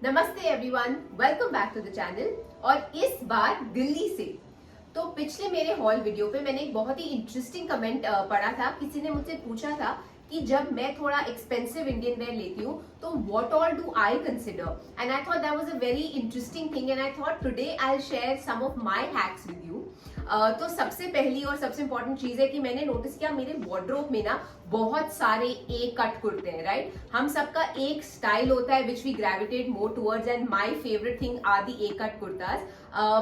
नमस्ते everyone, welcome back to the channel. और इस बार दिल्ली से। तो पिछले मेरे हॉल वीडियो पे मैंने एक बहुत ही इंटरेस्टिंग कमेंट पढ़ा था। किसी ने मुझसे पूछा था कि जब मैं थोड़ा एक्सपेंसिव इंडियन वेयर लेती हूँ तो what all do I consider, and I thought that was a very interesting thing and I thought today I will share some of my hacks with you. तो सबसे पहली और सबसे इंपॉर्टेंट चीज है कि मैंने नोटिस किया मेरे वार्डरोब में ना बहुत सारे ए कट कुर्ते हैं, राइट। हम सबका एक स्टाइल होता है which we gravitate more towards, and my favourite thing are the A cut kurtas.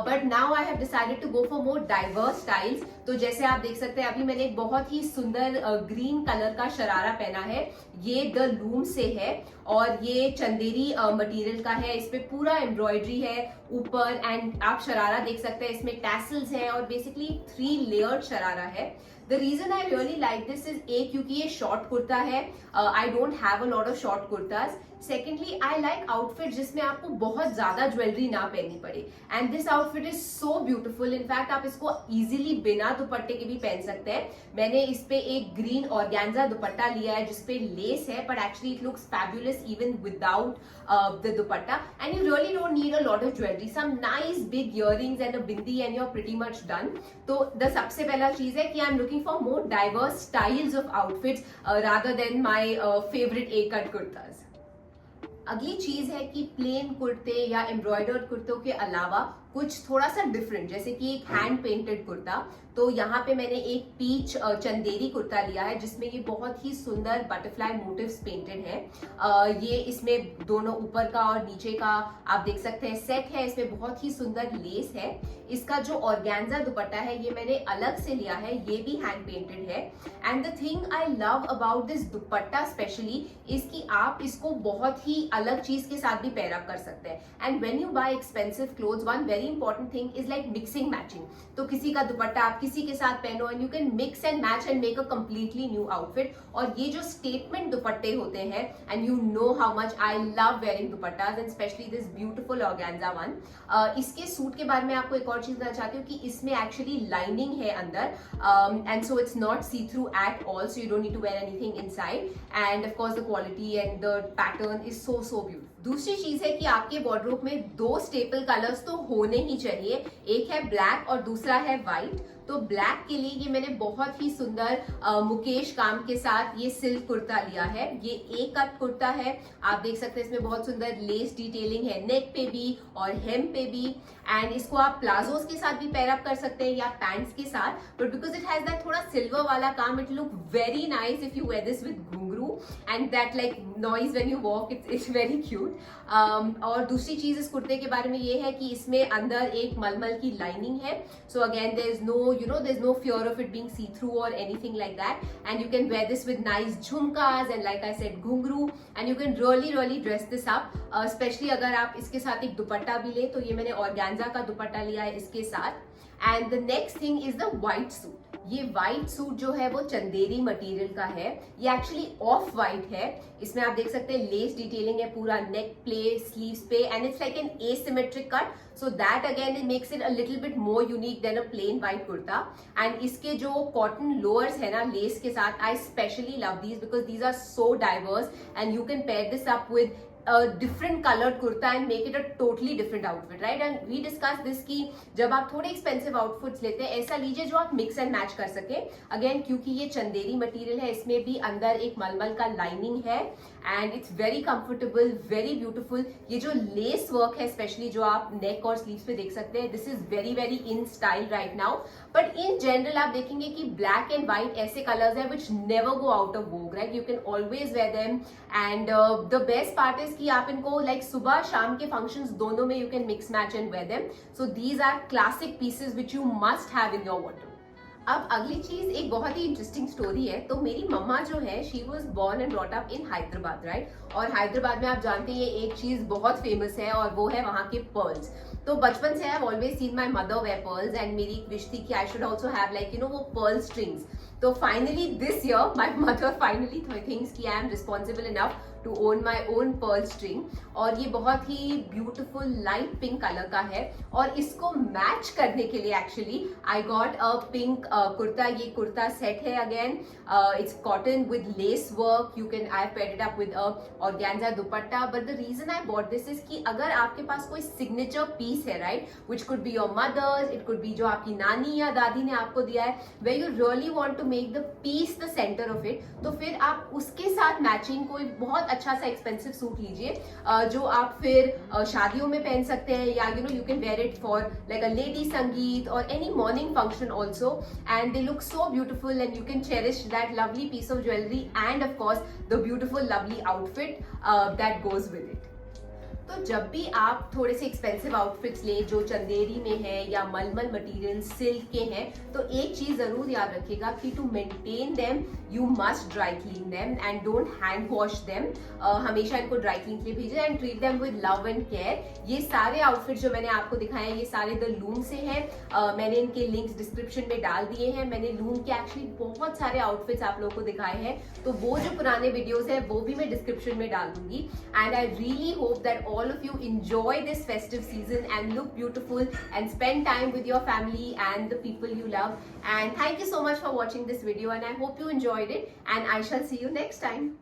But now I have decided to go for more diverse styles. तो जैसे आप देख सकते हैं अभी मैंने एक बहुत ही सुंदर ग्रीन कलर का शरारा पहना है। ये द लूम से है और ये चंदेरी मटेरियल का है। इस पे पूरा एम्ब्रॉयडरी है ऊपर, एंड आप शरारा देख सकते हैं इसमें टैसल्स है और बेसिकली 3 लेयर्ड शरारा है। The reason I really like this is क्योंकि ये शॉर्ट कुर्ता है। I don't have a lot of short kurtas. Secondly I like outfit जिसमें आपको बहुत ज्यादा ज्वेलरी ना पहननी पड़े, and this outfit is so beautiful. In fact आप इसको इजीली बिना दुपट्टे के भी पहन सकते हैं। मैंने इस पे एक ग्रीन ऑर्गेन्जा दुपट्टा लिया है जिसपे लेस है, but actually it looks fabulous even without the dupatta, and you really don't need a lot of jewellery, some nice big earrings and a bindi and you are pretty much done. तो the सबसे पहला चीज है कि I am looking for more diverse styles of outfits rather than my favourite A cut kurtas. अगली चीज है कि प्लेन कुर्ते या एम्ब्रॉयडर्ड कुर्तों के अलावा कुछ थोड़ा सा डिफरेंट, जैसे कि एक हैंड पेंटेड कुर्ता। तो यहाँ पे मैंने एक पीच चंदेरी कुर्ता लिया है जिसमें ये बहुत ही सुंदर बटरफ्लाई मोटिव्स पेंटेड है। ये इसमें दोनों ऊपर का और नीचे का आप देख सकते हैं सेट है। इसमें बहुत ही सुंदर लेस है। इसका जो ऑर्गेन्जा दुपट्टा है ये मैंने अलग से लिया है, ये भी हैंड पेंटेड है। And the thing I love about this dupatta specially is कि आप इसको बहुत ही अलग चीज के साथ भी पेयर अप कर सकते हैं। And when you bye expensive clothes, one very important thing is like mixing matching. तो किसी का दुपट्टा आप किसी के साथ पहनो and you can mix and match and make a completely new outfit. और ये जो स्टेटमेंट दुपट्टे होते हैं, and you know how much I love wearing दुपट्टास and specially this beautiful organza one. इसके सूट के बारे में आपको एक और चीज बताना चाहती हूँ कि इसमें एक्चुअली लाइनिंग है अंदर, and so it's not see through at all, so you don't need to wear anything inside, and of course the quality and the pattern is so beautiful. दूसरी चीज है कि आपके वार्डरोब में 2 स्टेपल कलर्स तो होने ही चाहिए, एक है ब्लैक और दूसरा है व्हाइट। तो ब्लैक के लिए ये मैंने बहुत ही सुंदर मुकेश काम के साथ ये सिल्क कुर्ता लिया है। ये ए कट कुर्ता है, आप देख सकते हैं इसमें बहुत सुंदर लेस डिटेलिंग है नेक पे भी और हेम पे भी, एंड इसको आप प्लाजोस के साथ भी पेयर अप कर सकते हैं या पैंट्स के साथ। But because it has that थोड़ा सिल्वर वाला काम, it look very nice if you wear this with ghungroo and that like noise when you walk, it's very cute. और दूसरी चीज इस कुर्ते के बारे में ये है कि इसमें अंदर एक मलमल की लाइनिंग है। So again there is no there's no fear of it being see through or anything like that, and you can wear this with nice jhumkas and like I said घुंघरू, and you can really dress this up, especially अगर आप इसके साथ एक दुपट्टा भी ले। तो ये मैंने ऑर्गेन्जा का दुपट्टा लिया है इसके साथ। And the next thing is the white suit. ये व्हाइट सूट जो है वो चंदेरी मटेरियल का है। ये एक्चुअली ऑफ व्हाइट है। इसमें आप देख सकते हैं लेस डिटेलिंग है पूरा नेक प्ले स्लीव्स पे, and it's like an asymmetric cut, so that again it makes it a little bit more unique than a plain white kurta. And इसके जो कॉटन लोअर्स है ना लेस के साथ, I specially love these because these are so diverse and you can pair this up with different coloured kurta and make it a totally different outfit, right. And we discuss this की जब आप थोड़े expensive outfits लेते हैं ऐसा लीजिए जो आप मिक्स एंड मैच कर सके। अगेन क्योंकि ये चंदेरी मटेरियल है, इसमें भी अंदर एक मलमल का लाइनिंग है and it's very comfortable, very beautiful. ये जो लेस वर्क है स्पेशली जो आप नेक और स्लीव्स पे देख सकते हैं, this is very in style right now. But in general आप देखेंगे कि ब्लैक एंड व्हाइट ऐसे कलर्स हैं which never go out of Vogue, right. You can always wear them, and the best part is कि आप इनको like सुबह शाम के फंक्शंस दोनों में you can mix match and wear them. So these are classic pieces which you must have in your wardrobe. अब अगली चीज एक बहुत ही इंटरेस्टिंग स्टोरी है। तो मेरी मम्मा जो है she was born and brought up in Hyderabad, right. और हैदराबाद में आप जानते हैं ये एक चीज बहुत फेमस है और वो है वहाँ के पर्ल्स। तो बचपन से I have always seen my mother wear pearls, and मेरी एक विश थी कि I should also have like you know वो पर्ल स्ट्रिंग्स। तो finally this year my mother finally thinks कि I am responsible enough to own my own pearl string, और ये बहुत ही ब्यूटिफुल लाइट पिंक कलर का है। और इसको मैच करने के लिए actually I got a pink kurta. ये कुर्ता सेट है, again it's cotton with lace work, you can I pair it up with a organza dupatta. But the reason I bought this is कि अगर आपके पास कोई सिग्नेचर पीस है, right, which could be your mother's, it could be जो आपकी नानी या दादी ने आपको दिया है, where you really want to make the piece the centre of it, तो फिर आप उसके साथ मैचिंग कोई बहुत अच्छा सा एक्सपेंसिव सूट लीजिए जो आप फिर शादियों में पहन सकते हैं, या you can wear it for like a lady sangeet और any morning function also, and they look so beautiful and you can cherish that lovely piece of jewellery and of course the beautiful lovely outfit that goes with it. तो जब भी आप थोड़े से expensive outfits ले जो चंदेरी में है या मलमल मटेरियल सिल्क के हैं, तो एक चीज जरूर याद रखिएगा कि to maintain them you must dry clean them and don't hand wash them. हमेशा इनको ड्राई क्लीन के लिए भेजें and treat them with love and care. ये सारे आउटफिट जो मैंने आपको दिखाए हैं, ये सारे द लूम से हैं। मैंने इनके लिंक्स डिस्क्रिप्शन में डाल दिए हैं। मैंने लूम के एक्चुअली बहुत सारे आउटफिट्स आप लोगों को दिखाए हैं, तो वो जो पुराने वीडियोस है वो भी मैं डिस्क्रिप्शन में डाल दूंगी। And I really hope that all of you enjoy this festive season and look beautiful and spend time with your family and the people you love. And thank you so much for watching this video, and I hope you enjoyed it, and I shall see you next time.